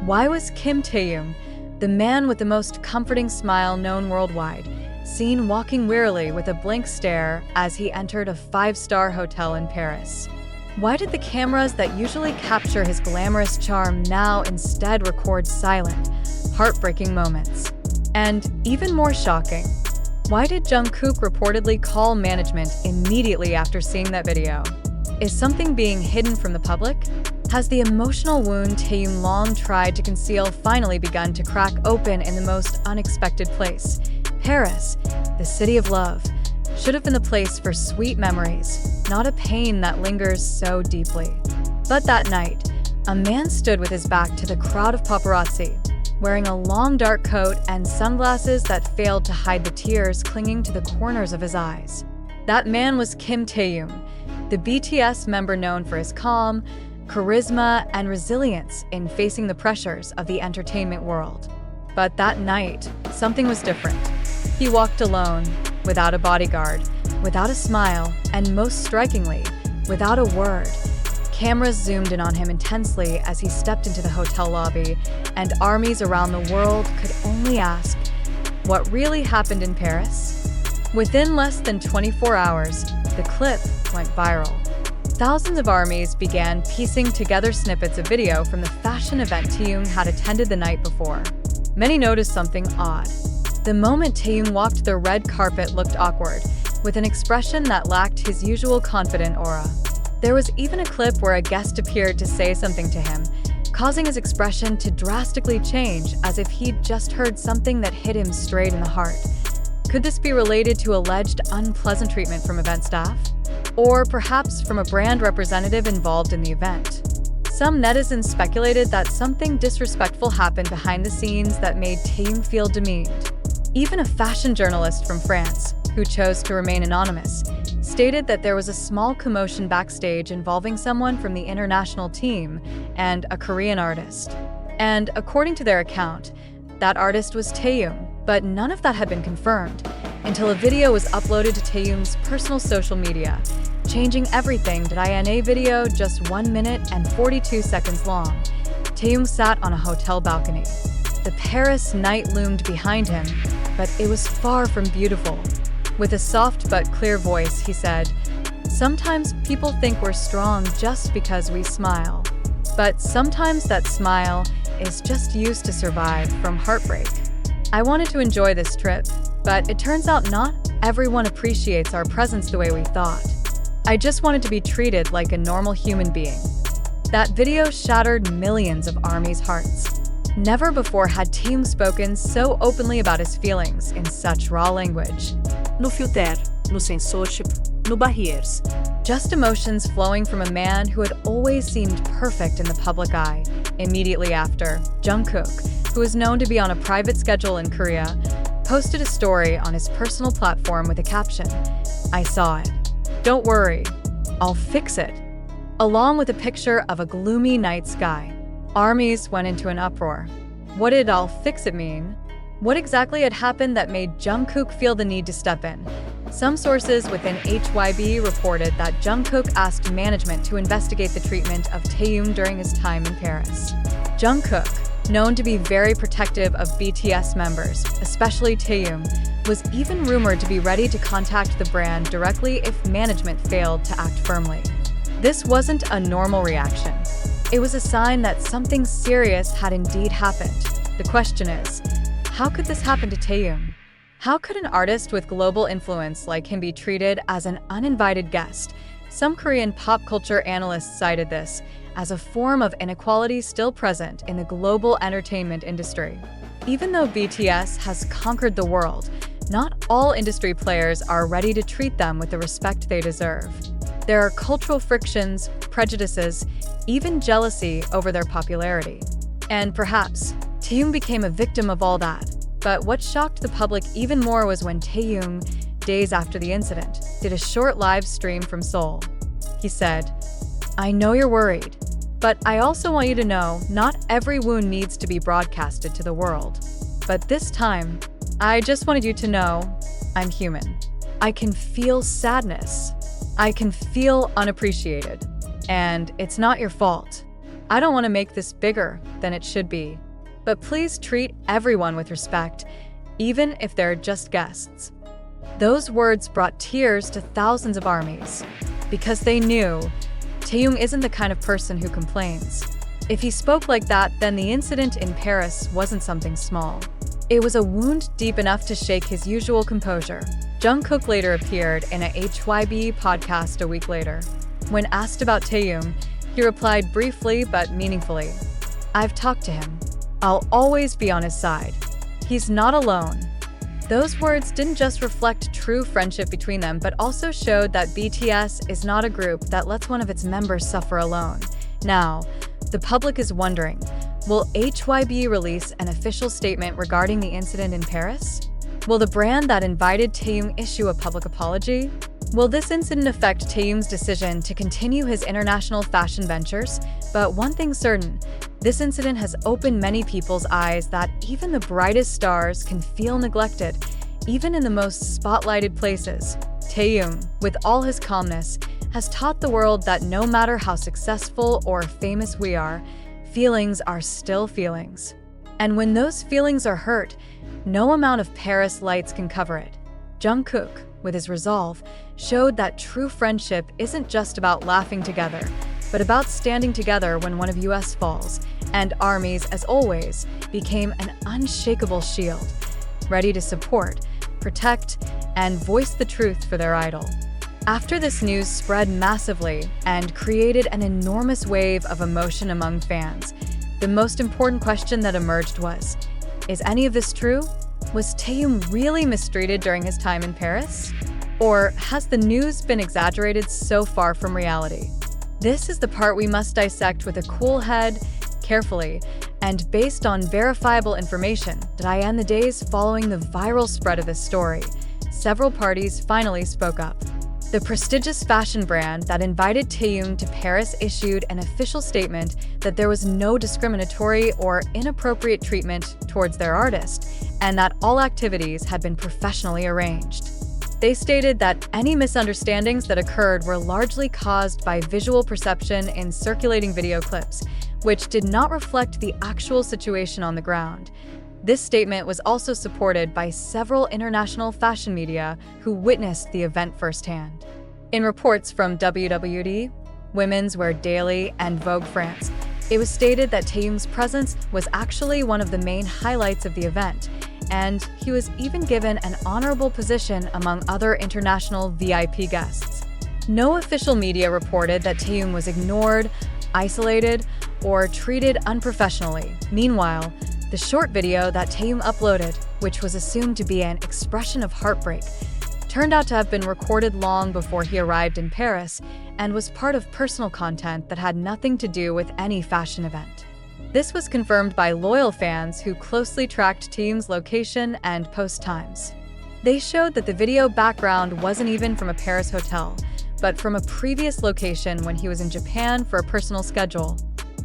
Why was Kim Taehyung, the man with the most comforting smile known worldwide, seen walking wearily with a blank stare as he entered a five-star hotel in Paris? Why did the cameras that usually capture his glamorous charm now instead record silent, heartbreaking moments? And even more shocking, why did Jungkook reportedly call management immediately after seeing that video? Is something being hidden from the public? Has the emotional wound Taehyung long tried to conceal finally begun to crack open in the most unexpected place? Paris, the city of love, should have been the place for sweet memories, not a pain that lingers so deeply. But that night, a man stood with his back to the crowd of paparazzi, wearing a long dark coat and sunglasses that failed to hide the tears clinging to the corners of his eyes. That man was Kim Taehyung, the BTS member known for his calm, charisma, and resilience in facing the pressures of the entertainment world. But that night, something was different. He walked alone, without a bodyguard, without a smile, and most strikingly, without a word. Cameras zoomed in on him intensely as he stepped into the hotel lobby, and armies around the world could only ask, what really happened in Paris? Within less than 24 hours, the clip went viral. Thousands of armies began piecing together snippets of video from the fashion event Taehyung had attended the night before. Many noticed something odd. The moment Taehyung walked the red carpet looked awkward, with an expression that lacked his usual confident aura. There was even a clip where a guest appeared to say something to him, causing his expression to drastically change as if he'd just heard something that hit him straight in the heart. Could this be related to alleged unpleasant treatment from event staff? Or perhaps from a brand representative involved in the event? Some netizens speculated that something disrespectful happened behind the scenes that made Taehyung feel demeaned. Even a fashion journalist from France, who chose to remain anonymous, stated that there was a small commotion backstage involving someone from the international team and a Korean artist. And according to their account, that artist was Taehyung, but none of that had been confirmed until a video was uploaded to Taehyung's personal social media, changing everything. The INA video, just 1 minute and 42 seconds long. Taehyung sat on a hotel balcony. The Paris night loomed behind him, but it was far from beautiful. With a soft but clear voice, he said, "Sometimes people think we're strong just because we smile. But sometimes that smile is just used to survive from heartbreak. I wanted to enjoy this trip, but it turns out not everyone appreciates our presence the way we thought. I just wanted to be treated like a normal human being." That video shattered millions of ARMY's hearts. Never before had Taehyung spoken so openly about his feelings in such raw language. No filter, no censorship, no barriers. Just emotions flowing from a man who had always seemed perfect in the public eye. Immediately after, Jungkook, who is known to be on a private schedule in Korea, posted a story on his personal platform with a caption, "I saw it. Don't worry, I'll fix it," along with a picture of a gloomy night sky. Armies went into an uproar. What did "I'll fix it" mean? What exactly had happened that made Jungkook feel the need to step in? Some sources within HYB reported that Jungkook asked management to investigate the treatment of Taehyung during his time in Paris. Jungkook, known to be very protective of BTS members, especially Taehyung, was even rumored to be ready to contact the brand directly if management failed to act firmly. This wasn't a normal reaction. It was a sign that something serious had indeed happened. The question is, how could this happen to Taehyung? How could an artist with global influence like him be treated as an uninvited guest? Some Korean pop culture analysts cited this as a form of inequality still present in the global entertainment industry. Even though BTS has conquered the world, not all industry players are ready to treat them with the respect they deserve. There are cultural frictions, prejudices, even jealousy over their popularity. And perhaps Taehyung became a victim of all that. But what shocked the public even more was when Taehyung, days after the incident, did a short live stream from Seoul. He said, "I know you're worried, but I also want you to know not every wound needs to be broadcasted to the world. But this time, I just wanted you to know I'm human. I can feel sadness. I can feel unappreciated. And it's not your fault. I don't want to make this bigger than it should be, but please treat everyone with respect, even if they're just guests. Those words brought tears to thousands of armies, because they knew Taehyung isn't the kind of person who complains. If he spoke like that, then the incident in Paris wasn't something small. It was a wound deep enough to shake his usual composure. Jungkook later appeared in a HYB podcast a week later. When asked about Taehyung, he replied briefly but meaningfully, "I've talked to him. I'll always be on his side. He's not alone." Those words didn't just reflect true friendship between them, but also showed that BTS is not a group that lets one of its members suffer alone. Now, the public is wondering, will HYB release an official statement regarding the incident in Paris? Will the brand that invited Taehyung issue a public apology? Will this incident affect Taehyung's decision to continue his international fashion ventures? But one thing's certain, this incident has opened many people's eyes that even the brightest stars can feel neglected, even in the most spotlighted places. Taehyung, with all his calmness, has taught the world that no matter how successful or famous we are, feelings are still feelings. And when those feelings are hurt, no amount of Paris lights can cover it. Jungkook, with his resolve, showed that true friendship isn't just about laughing together, but about standing together when one of US falls, and armies, as always, became an unshakable shield, ready to support, protect, and voice the truth for their idol. After this news spread massively and created an enormous wave of emotion among fans, the most important question that emerged was, is any of this true? Was Taehyung really mistreated during his time in Paris? Or has the news been exaggerated so far from reality? This is the part we must dissect with a cool head, carefully, and based on verifiable information that in the days following the viral spread of this story, several parties finally spoke up. The prestigious fashion brand that invited Taehyung to Paris issued an official statement that there was no discriminatory or inappropriate treatment towards their artist, and that all activities had been professionally arranged. They stated that any misunderstandings that occurred were largely caused by visual perception in circulating video clips, which did not reflect the actual situation on the ground. This statement was also supported by several international fashion media who witnessed the event firsthand. In reports from WWD, Women's Wear Daily, and Vogue France, it was stated that Taehyung's presence was actually one of the main highlights of the event, and he was even given an honorable position among other international VIP guests. No official media reported that Taehyung was ignored, isolated, or treated unprofessionally. Meanwhile, the short video that Taehyung uploaded, which was assumed to be an expression of heartbreak, turned out to have been recorded long before he arrived in Paris and was part of personal content that had nothing to do with any fashion event. This was confirmed by loyal fans who closely tracked Taehyung's location and post times. They showed that the video background wasn't even from a Paris hotel, but from a previous location when he was in Japan for a personal schedule.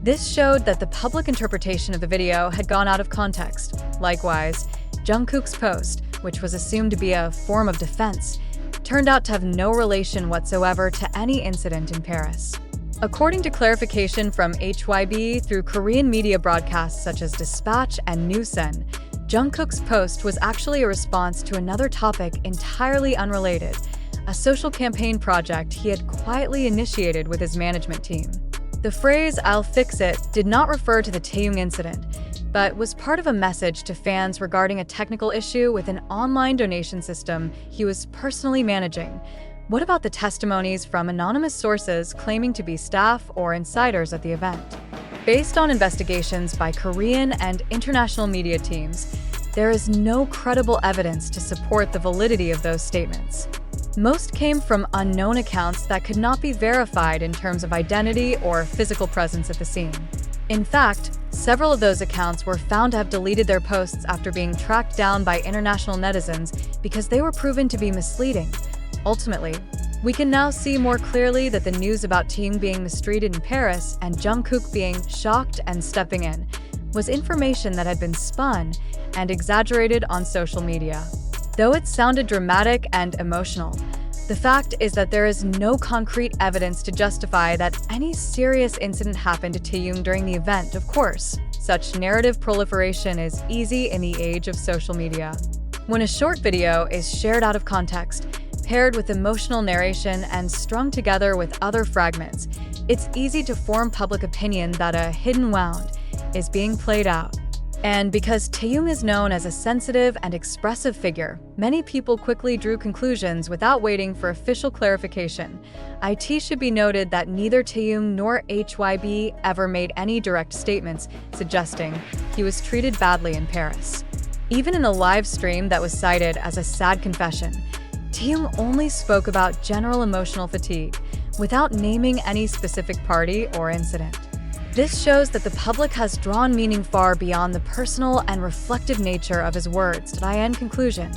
This showed that the public interpretation of the video had gone out of context. Likewise, Jungkook's post, which was assumed to be a form of defense, turned out to have no relation whatsoever to any incident in Paris. According to clarification from HYB through Korean media broadcasts such as Dispatch and Newsen, Jungkook's post was actually a response to another topic entirely unrelated, a social campaign project he had quietly initiated with his management team. The phrase, "I'll fix it," did not refer to the Taehyung incident, but was part of a message to fans regarding a technical issue with an online donation system he was personally managing. What about the testimonies from anonymous sources claiming to be staff or insiders at the event? Based on investigations by Korean and international media teams, there is no credible evidence to support the validity of those statements. Most came from unknown accounts that could not be verified in terms of identity or physical presence at the scene. In fact, several of those accounts were found to have deleted their posts after being tracked down by international netizens because they were proven to be misleading. Ultimately, we can now see more clearly that the news about Taehyung being mistreated in Paris and Jungkook being shocked and stepping in was information that had been spun and exaggerated on social media. Though it sounded dramatic and emotional, The fact is that there is no concrete evidence to justify that any serious incident happened to Taehyung during the event, of course. Such narrative proliferation is easy in the age of social media. When a short video is shared out of context, paired with emotional narration and strung together with other fragments, it's easy to form public opinion that a hidden wound is being played out. And because Taehyung is known as a sensitive and expressive figure, many people quickly drew conclusions without waiting for official clarification. It should be noted that neither Taehyung nor HYB ever made any direct statements suggesting he was treated badly in Paris. Even in a live stream that was cited as a sad confession, Taehyung only spoke about general emotional fatigue, without naming any specific party or incident. This shows that the public has drawn meaning far beyond the personal and reflective nature of his words. In conclusion,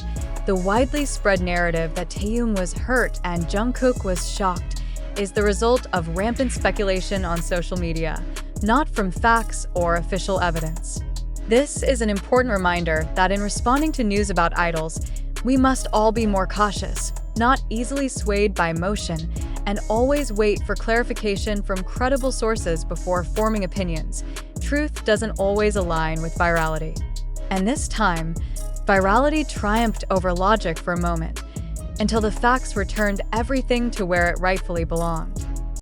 the widely spread narrative that Taehyung was hurt and Jungkook was shocked is the result of rampant speculation on social media, not from facts or official evidence. This is an important reminder that in responding to news about idols, we must all be more cautious, not easily swayed by emotion, and always wait for clarification from credible sources before forming opinions. Truth doesn't always align with virality. And this time, virality triumphed over logic for a moment, until the facts returned everything to where it rightfully belonged.